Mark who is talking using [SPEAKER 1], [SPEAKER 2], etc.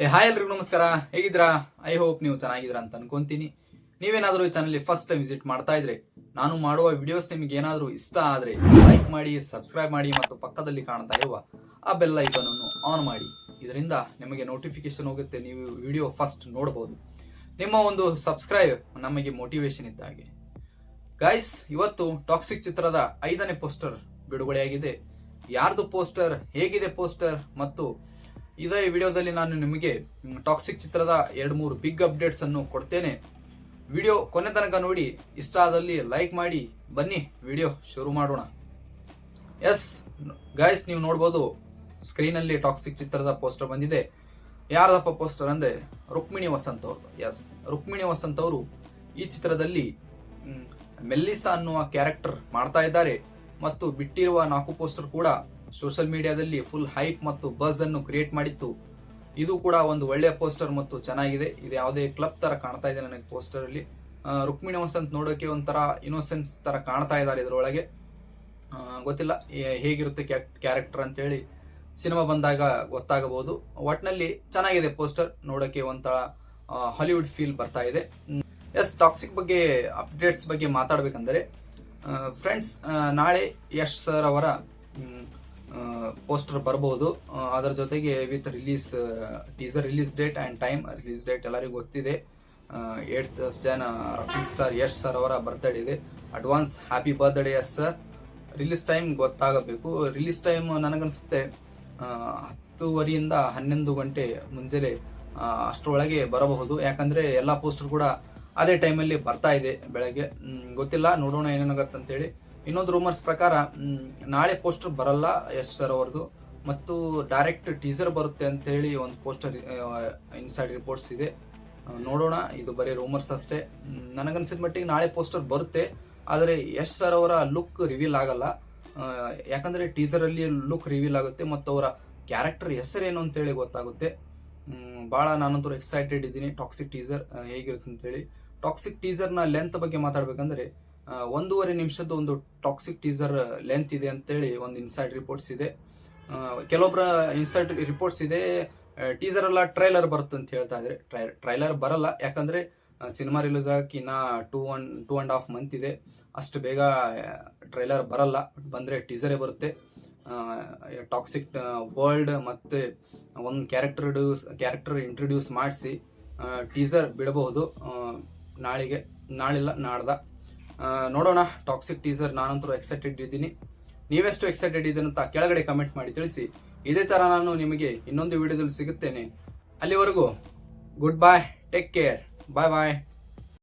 [SPEAKER 1] Hi ಎಲ್ರಿಗೂ ನಮಸ್ಕಾರ. ಹೇಗಿದ್ದೀರಾ? ಐ ಹೋಪ್ ನೀವು ಚೆನ್ನಾಗಿದ್ದೀರಾ ಅಂತ ಅನ್ಕೊಂತೀನಿ. ನೀವೇನಾದ್ರೂ ಈ ಚಾನಲ್ ಫಸ್ಟ್ ಟೈಮ್ ವಿಸಿಟ್ ಮಾಡ್ತಾ ಇದ್ರೆ, ನಾನು ಮಾಡುವ ವಿಡಿಯೋಸ್ ನಿಮಗೆ ಏನಾದ್ರೂ ಇಷ್ಟ ಆದ್ರೆ ಲೈಕ್ ಮಾಡಿ, ಸಬ್ಸ್ಕ್ರೈಬ್ ಮಾಡಿ ಮತ್ತು ಪಕ್ಕದಲ್ಲಿ ಕಾಣ್ತಾ ಇರುವ ಆ ಬೆಲ್ ಐಕಾನ್ ಅನ್ನು ಆನ್ ಮಾಡಿ. ಇದರಿಂದ ನಿಮಗೆ ನೋಟಿಫಿಕೇಶನ್ ಹೋಗುತ್ತೆ, ನೀವು ವಿಡಿಯೋ ಫಸ್ಟ್ ನೋಡಬಹುದು. ನಿಮ್ಮ ಒಂದು ಸಬ್ಸ್ಕ್ರೈಬ್ ನಮಗೆ ಮೋಟಿವೇಶನ್ ಇದ್ದ ಹಾಗೆ. ಗೈಸ್, ಇವತ್ತು ಟಾಕ್ಸಿಕ್ ಚಿತ್ರದ 5ನೇ ಪೋಸ್ಟರ್ ಬಿಡುಗಡೆಯಾಗಿದೆ. ಯಾರ್ದು ಪೋಸ್ಟರ್, ಹೇಗಿದೆ ಪೋಸ್ಟರ್ ಮತ್ತು ಇದೇ ವಿಡಿಯೋದಲ್ಲಿ ನಾನು ನಿಮಗೆ ಟಾಕ್ಸಿಕ್ ಚಿತ್ರದ 2-3 ಬಿಗ್ ಅಪ್ಡೇಟ್ಸ್ ಅನ್ನು ಕೊಡ್ತೇನೆ. ವಿಡಿಯೋ ಕೊನೆ ತನಕ ನೋಡಿ, ಇಷ್ಟ ಆದಲ್ಲಿ ಲೈಕ್ ಮಾಡಿ. ಬನ್ನಿ ವಿಡಿಯೋ ಶುರು ಮಾಡೋಣ. ಎಸ್ ಗೈಸ್, ನೀವು ನೋಡಬಹುದು ಸ್ಕ್ರೀನ್ ಅಲ್ಲಿ ಟಾಕ್ಸಿಕ್ ಚಿತ್ರದ ಪೋಸ್ಟರ್ ಬಂದಿದೆ. ಯಾರದಪ್ಪ ಪೋಸ್ಟರ್ ಅಂದ್ರೆ ರುಕ್ಮಿಣಿ ವಸಂತ್ ಅವ್ರದ್ದು. ಎಸ್, ರುಕ್ಮಿಣಿ ವಸಂತ್ ಅವರು ಈ ಚಿತ್ರದಲ್ಲಿ ಮೆಲ್ಲಿಸಾ ಅನ್ನುವ ಕ್ಯಾರೆಕ್ಟರ್ ಮಾಡ್ತಾ ಇದ್ದಾರೆ ಮತ್ತು ಬಿಟ್ಟಿರುವ 4 ಪೋಸ್ಟರ್ ಕೂಡ ಸೋಷಿಯಲ್ ಮೀಡಿಯಾದಲ್ಲಿ ಫುಲ್ ಹೈಪ್ ಮತ್ತು ಬಸ್ ಅನ್ನು ಕ್ರಿಯೇಟ್ ಮಾಡಿತ್ತು. ಇದು ಕೂಡ ಒಂದು ಒಳ್ಳೆಯ ಪೋಸ್ಟರ್ ಮತ್ತು ಚೆನ್ನಾಗಿದೆ. ಇದು ಯಾವುದೇ ಕ್ಲಬ್ ತರ ಕಾಣ್ತಾ ಇದೆ ನನಗೆ ಪೋಸ್ಟರ್ ಅಲ್ಲಿ. ರುಕ್ಮಿಣಿ ವಸಂತ್ ನೋಡೋಕೆ ಒಂಥರ ಇನ್ನೋಸೆನ್ಸ್ ತರ ಕಾಣ್ತಾ ಇದ್ದಾರೆ ಇದರೊಳಗೆ. ಗೊತ್ತಿಲ್ಲ ಹೇಗಿರುತ್ತೆ ಕ್ಯಾರೆಕ್ಟರ್ ಅಂತ ಹೇಳಿ ಸಿನಿಮಾ ಬಂದಾಗ ಗೊತ್ತಾಗಬಹುದು. ಒಟ್ನಲ್ಲಿ ಚೆನ್ನಾಗಿದೆ ಪೋಸ್ಟರ್, ನೋಡೋಕೆ ಒಂಥರ ಹಾಲಿವುಡ್ ಫೀಲ್ ಬರ್ತಾ ಇದೆ. ಎಸ್, ಟಾಕ್ಸಿಕ್ ಬಗ್ಗೆ ಅಪ್ಡೇಟ್ಸ್ ಬಗ್ಗೆ ಮಾತಾಡ್ಬೇಕಂದ್ರೆ ಫ್ರೆಂಡ್ಸ್, ನಾಳೆ ಯಶ್ ಸರ್ ಅವರ ಪೋಸ್ಟರ್ ಬರಬಹುದು. ಅದರ ಜೊತೆಗೆ with teaser release date and time. Release date ಎಲ್ಲರಿಗೂ ಗೊತ್ತಿದೆ, 8th ಜನ ರಾಕಿಂಗ್ ಸ್ಟಾರ್ ಯಶ್ ಸರ್ ಅವರ ಬರ್ತ್ಡೇ ಇದೆ. Advance happy birthday Yash sir. Release time ಗೊತ್ತಾಗಬೇಕು. ರಿಲೀಸ್ ಟೈಮ್ ನನಗನ್ಸುತ್ತೆ 10:30 11 ಗಂಟೆ ಮುಂಜಾನೆ ಅಷ್ಟರೊಳಗೆ ಬರಬಹುದು. ಯಾಕಂದ್ರೆ ಎಲ್ಲಾ ಪೋಸ್ಟರ್ ಕೂಡ ಅದೇ ಟೈಮಲ್ಲಿ ಬರ್ತಾ ಇದೆ ಬೆಳಗ್ಗೆ. ಗೊತ್ತಿಲ್ಲ, ನೋಡೋಣ ಏನೇನಾಗತ್ತಂತೇಳಿ. ಇನ್ನೊಂದು ರೂಮರ್ಸ್ ಪ್ರಕಾರ ನಾಳೆ ಪೋಸ್ಟರ್ ಬರಲ್ಲ ಯಶ್ ಸರ್ ಅವರದು, ಮತ್ತು ಡೈರೆಕ್ಟ್ ಟೀಸರ್ ಬರುತ್ತೆ ಅಂತ ಹೇಳಿ ಒಂದು ಪೋಸ್ಟರ್ ಇನ್ಸೈಡ್ ರಿಪೋರ್ಟ್ಸ್ ಇದೆ. ನೋಡೋಣ, ಇದು ಬರೀ ರೂಮರ್ಸ್ ಅಷ್ಟೇ. ನನಗನ್ಸಿದ ಮಟ್ಟಿಗೆ ನಾಳೆ ಪೋಸ್ಟರ್ ಬರುತ್ತೆ, ಆದರೆ ಯಶ್ ಸರ್ ಅವರ ಲುಕ್ ರಿವೀಲ್ ಆಗಲ್ಲ. ಯಾಕಂದ್ರೆ ಟೀಸರ್ ಅಲ್ಲಿ ಲುಕ್ ರಿವೀಲ್ ಆಗುತ್ತೆ ಮತ್ತು ಅವರ ಕ್ಯಾರೆಕ್ಟರ್ ಹೆಸರೇನು ಅಂತ ಹೇಳಿ ಗೊತ್ತಾಗುತ್ತೆ. ಬಹಳ ನಾನಂತೂ ಎಕ್ಸೈಟೆಡ್ ಇದ್ದೀನಿ ಟಾಕ್ಸಿಕ್ ಟೀಸರ್ ಹೇಗಿರುತ್ತೆ ಅಂತ ಹೇಳಿ. ಟಾಕ್ಸಿಕ್ ಟೀಸರ್ ನ ಲೆಂತ್ ಬಗ್ಗೆ ಮಾತಾಡ್ಬೇಕಂದ್ರೆ 1.5 ನಿಮಿಷದ ಒಂದು ಟಾಕ್ಸಿಕ್ ಟೀಸರ್ ಲೆಂತ್ ಇದೆ ಅಂತೇಳಿ ಒಂದು ಇನ್ಸೈಡ್ ರಿಪೋರ್ಟ್ಸ್ ಇದೆ. ಕೆಲವೊಬ್ಬರ ಇನ್ಸೈಡ್ ರಿಪೋರ್ಟ್ಸ್ ಇದೆ ಟೀಸರ್ ಅಲ್ಲ ಟ್ರೈಲರ್ ಬರುತ್ತೆ ಅಂತ ಹೇಳ್ತಾ ಇದ್ರೆ. ಟ್ರೈಲರ್ ಬರಲ್ಲ, ಯಾಕಂದ್ರೆ ಸಿನಿಮಾ ರಿಲೀಸ್ ಆಗಕ್ಕೆ ಇನ್ನ 2.5 ಮಂತ್ ಇದೆ. ಅಷ್ಟು ಬೇಗ ಟ್ರೈಲರ್ ಬರಲ್ಲ, ಬಂದ್ರೆ ಟೀಸರೇ ಬರುತ್ತೆ. ಟಾಕ್ಸಿಕ್ ವರ್ಲ್ಡ್ ಮತ್ತೆ ಒಂದು ಕ್ಯಾರೆಕ್ಟರ್ ಇಂಟ್ರೊಡ್ಯೂಸ್ ಮಾಡಿಸಿ ಟೀಸರ್ ಬಿಡಬಹುದು ನಾಳಿಲ್ಲ ನಾಡ್ದ. ನೋಡೋಣ ಟಾಕ್ಸಿಕ್ ಟೀಸರ್. ನಾನಂತೂ ಎಕ್ಸೈಟೆಡ್ ಇದ್ದೀನಿ. ನೀವೆಷ್ಟು ಎಕ್ಸೈಟೆಡ್ ಇದ್ದೀರಿ ಅಂತ ಕೆಳಗಡೆ ಕಮೆಂಟ್ ಮಾಡಿ ತಿಳಿಸಿ. ಇದೇ ತರ ನಾನು ನಿಮಗೆ ಇನ್ನೊಂದು ವಿಡಿಯೋದಲ್ಲಿ ಸಿಗುತ್ತೇನೆ. ಅಲ್ಲಿವರೆಗೂ ಗುಡ್ ಬಾಯ್, ಟೇಕ್ ಕೇರ್, ಬಾಯ್ ಬಾಯ್.